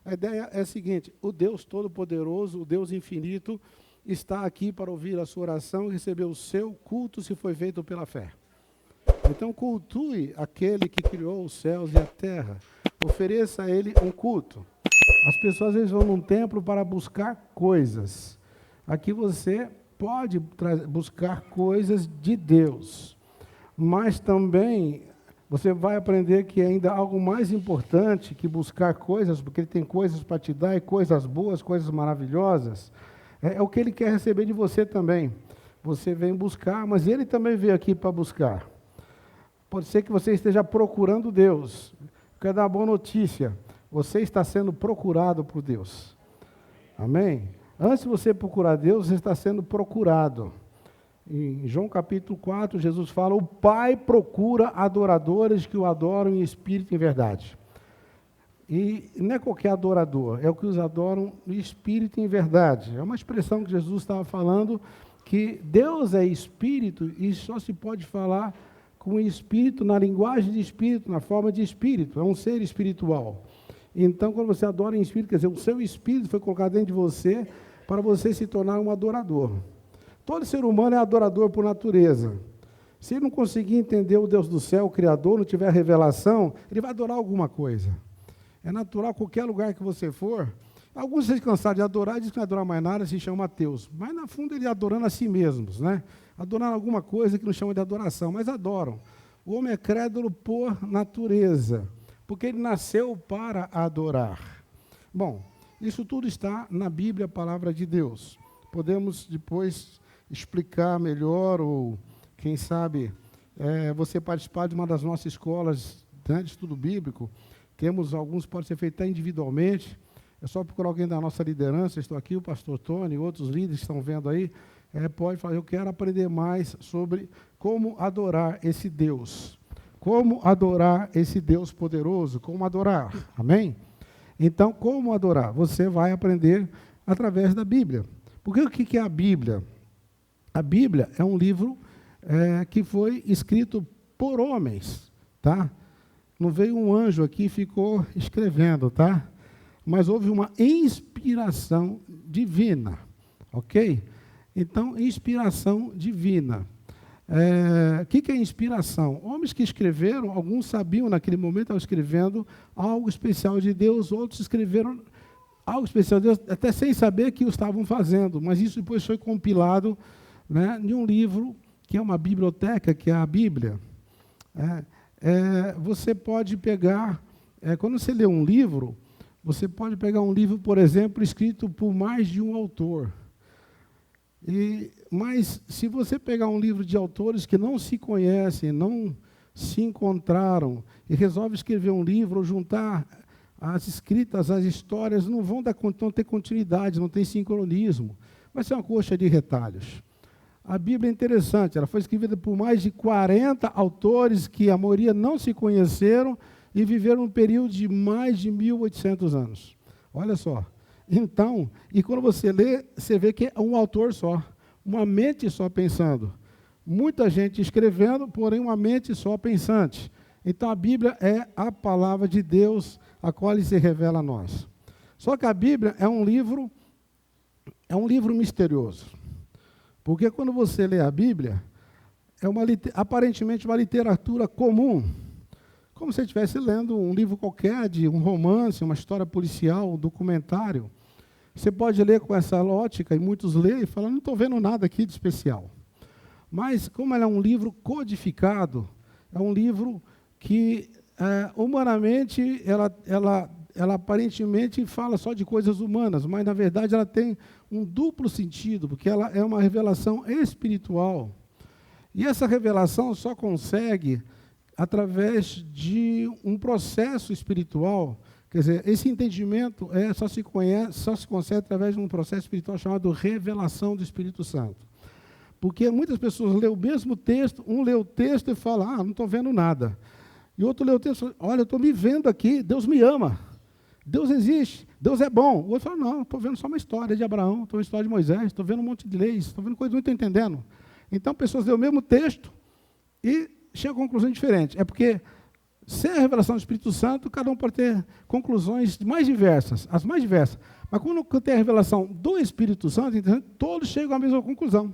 A ideia é a seguinte: o Deus Todo-Poderoso, o Deus Infinito, está aqui para ouvir a sua oração e receber o seu culto se foi feito pela fé. Então, cultue aquele que criou os céus e a terra. Ofereça a ele um culto. As pessoas às vezes vão num templo para buscar coisas. Aqui você pode buscar coisas de Deus, mas também você vai aprender que ainda há algo mais importante que buscar coisas, porque Ele tem coisas para te dar, e coisas boas, coisas maravilhosas. É o que Ele quer receber de você também. Você vem buscar, mas Ele também veio aqui para buscar. Pode ser que você esteja procurando Deus. Quero dar uma boa notícia. Você está sendo procurado por Deus. Amém? Antes de você procurar Deus, você está sendo procurado. Em João capítulo 4, Jesus fala: o Pai procura adoradores que o adoram em espírito e em verdade. E não é qualquer adorador, é o que os adoram em espírito e em verdade. É uma expressão que Jesus estava falando, que Deus é espírito e só se pode falar com espírito, na linguagem de espírito, na forma de espírito. É um ser espiritual. Então, quando você adora em espírito, quer dizer, o seu espírito foi colocado dentro de você para você se tornar um adorador. Todo ser humano é adorador por natureza. Se ele não conseguir entender o Deus do céu, o Criador, não tiver revelação, ele vai adorar alguma coisa. É natural, qualquer lugar que você for. Alguns se cansaram de adorar, dizem que não adorar mais nada, se chamam ateus. Mas, no fundo, ele adorando a si mesmos, né? Adorando alguma coisa que não chama de adoração, mas adoram. O homem é crédulo por natureza, porque ele nasceu para adorar. Bom, isso tudo está na Bíblia, a palavra de Deus. Podemos depois explicar melhor, ou quem sabe você participar de uma das nossas escolas, né, de estudo bíblico. Temos alguns, pode ser feito até individualmente. É só procurar alguém da nossa liderança. Estou aqui, o pastor Tony, outros líderes que estão vendo aí. Pode falar: eu quero aprender mais sobre como adorar esse Deus. Como adorar esse Deus poderoso, como adorar. Amém? Então, como adorar? Você vai aprender através da Bíblia. Porque o que é a Bíblia? A Bíblia é um livro que foi escrito por homens, tá? Não veio um anjo aqui e ficou escrevendo, tá? Mas houve uma inspiração divina, ok? Então, inspiração divina. O que é inspiração? Homens que escreveram, alguns sabiam naquele momento, estavam escrevendo algo especial de Deus, outros escreveram algo especial de Deus, até sem saber que o estavam fazendo, mas isso depois foi compilado, né, em um livro, que é uma biblioteca, que é a Bíblia. Você pode pegar, quando você lê um livro, você pode pegar um livro, por exemplo, escrito por mais de um autor. Mas, se você pegar um livro de autores que não se conhecem, não se encontraram, e resolve escrever um livro, ou juntar as escritas, as histórias, não ter continuidade, não tem sincronismo. Vai ser uma coxa de retalhos. A Bíblia é interessante, ela foi escrita por mais de 40 autores que a maioria não se conheceram e viveram um período de mais de 1800 anos. Olha só. Então, e quando você lê, você vê que é um autor só, uma mente só pensando. Muita gente escrevendo, porém uma mente só pensante. Então a Bíblia é a palavra de Deus, a qual ele se revela a nós. Só que a Bíblia é um livro misterioso. Porque quando você lê a Bíblia, aparentemente uma literatura comum, como se você estivesse lendo um livro qualquer, de um romance, uma história policial, um documentário. Você pode ler com essa ótica, e muitos leem e falam: não estou vendo nada aqui de especial. Mas, como ela é um livro codificado, é um livro que, humanamente, ela aparentemente fala só de coisas humanas, mas, na verdade, ela tem um duplo sentido, porque ela é uma revelação espiritual. E essa revelação só consegue através de um processo espiritual. Quer dizer, esse entendimento só se consegue através de um processo espiritual chamado revelação do Espírito Santo. Porque muitas pessoas lêem o mesmo texto, um lê o texto e fala: não estou vendo nada. E outro lê o texto e fala: olha, eu estou me vendo aqui, Deus me ama, Deus existe, Deus é bom. O outro fala: não, estou vendo só uma história de Abraão, estou vendo uma história de Moisés, estou vendo um monte de leis, estou vendo coisas que não estou entendendo. Então, pessoas lêem o mesmo texto e chegam a conclusões diferentes. É porque Sem a revelação do Espírito Santo, cada um pode ter conclusões mais diversas, as mais diversas. Mas quando tem a revelação do Espírito Santo, então, todos chegam à mesma conclusão.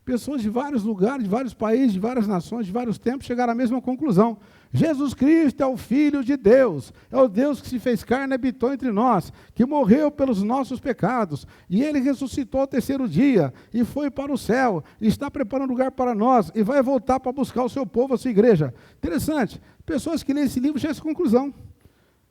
Pessoas de vários lugares, de vários países, de várias nações, de vários tempos, chegaram à mesma conclusão. Jesus Cristo é o Filho de Deus, é o Deus que se fez carne e habitou entre nós, que morreu pelos nossos pecados, e Ele ressuscitou ao terceiro dia, e foi para o céu, e está preparando lugar para nós, e vai voltar para buscar o seu povo, a sua igreja. Interessante, pessoas que lêem esse livro chegam a essa conclusão.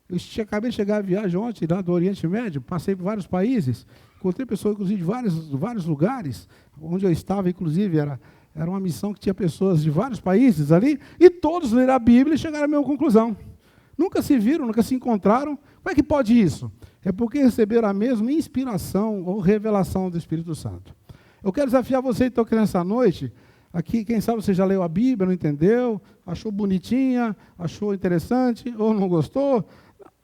Eu acabei de chegar à viagem ontem, lá do Oriente Médio, passei por vários países, encontrei pessoas, inclusive, de vários lugares, onde eu estava, inclusive, era uma missão que tinha pessoas de vários países ali, e todos leram a Bíblia e chegaram à mesma conclusão. Nunca se viram, nunca se encontraram. Como é que pode isso? É porque receberam a mesma inspiração ou revelação do Espírito Santo. Eu quero desafiar você, então, que nessa noite, aqui, quem sabe você já leu a Bíblia, não entendeu, achou bonitinha, achou interessante, ou não gostou,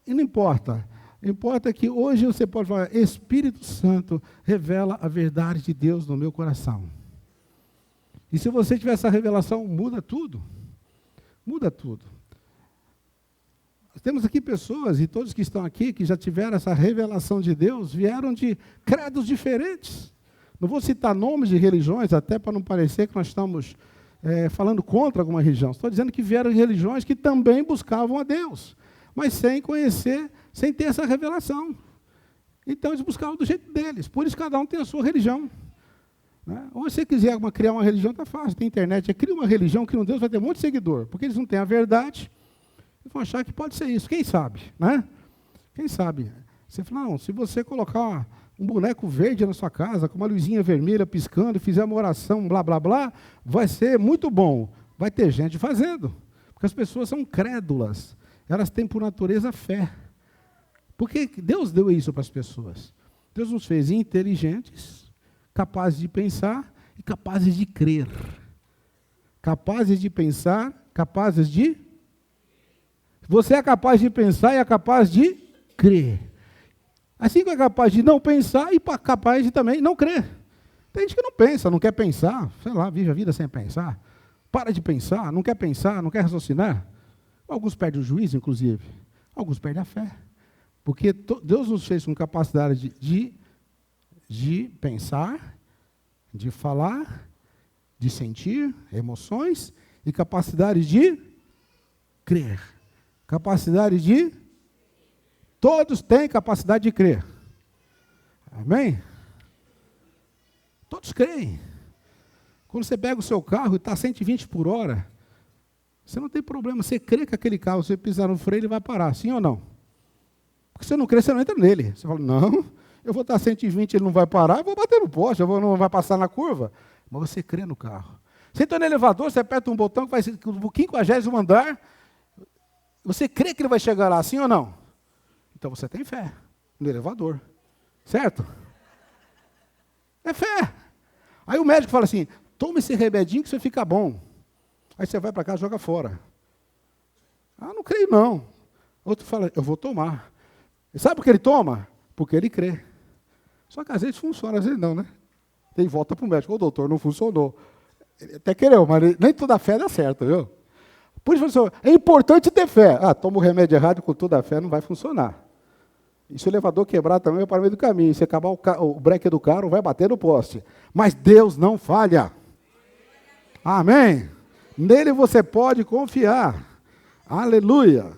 e não importa. Importa que hoje você pode falar, Espírito Santo revela a verdade de Deus no meu coração. E se você tiver essa revelação, muda tudo. Muda tudo. Temos aqui pessoas, e todos que estão aqui, que já tiveram essa revelação de Deus, vieram de credos diferentes. Não vou citar nomes de religiões, até para não parecer que nós estamos falando contra alguma religião. Estou dizendo que vieram de religiões que também buscavam a Deus, mas sem conhecer, sem ter essa revelação. Então eles buscavam do jeito deles. Por isso cada um tem a sua religião. Né? Ou se você quiser criar uma religião, está fácil, tem internet. Cria uma religião, cria um Deus, vai ter um monte de seguidor. Porque eles não têm a verdade, eles vão achar que pode ser isso. Quem sabe? Né? Quem sabe? Você fala, não, se você colocar um boneco verde na sua casa, com uma luzinha vermelha piscando, e fizer uma oração, blá, blá, blá, vai ser muito bom. Vai ter gente fazendo. Porque as pessoas são crédulas. Elas têm por natureza fé. Porque Deus deu isso para as pessoas. Deus nos fez inteligentes, capazes de pensar e capazes de crer. Capazes de pensar, capazes de... Você é capaz de pensar e é capaz de crer. Assim como é capaz de não pensar e capaz de também não crer. Tem gente que não pensa, não quer pensar, sei lá, vive a vida sem pensar. Para de pensar, não quer raciocinar. Alguns perdem o juízo, inclusive. Alguns perdem a fé. Porque Deus nos fez com capacidade de pensar, de falar, de sentir emoções e capacidade de crer. Capacidade de... Todos têm capacidade de crer. Amém? Todos creem. Quando você pega o seu carro e está a 120 por hora, você não tem problema. Você crê que aquele carro, você pisar no freio, ele vai parar, sim ou não? Porque se você não crê, você não entra nele. Você fala, não, eu vou estar a 120, ele não vai parar, eu vou bater no poste, não vai passar na curva. Mas você crê no carro. Você entra no elevador, você aperta um botão que vai ser o 50º andar, você crê que ele vai chegar lá, sim ou não? Então você tem fé no elevador. Certo? É fé. Aí o médico fala assim, toma esse remedinho que você fica bom. Aí você vai para casa e joga fora. Ah, não creio não. Outro fala, eu vou tomar. E sabe por que ele toma? Porque ele crê. Só que às vezes funciona, às vezes não, né? Tem volta para o médico, ô doutor, não funcionou. Ele até quereu, mas nem toda a fé dá certo, viu? Por isso, é importante ter fé. Ah, toma o remédio errado com toda a fé, não vai funcionar. E se o elevador quebrar também, vai para o meio do caminho. Se acabar o breque do carro, vai bater no poste. Mas Deus não falha. Amém? Nele você pode confiar. Aleluia.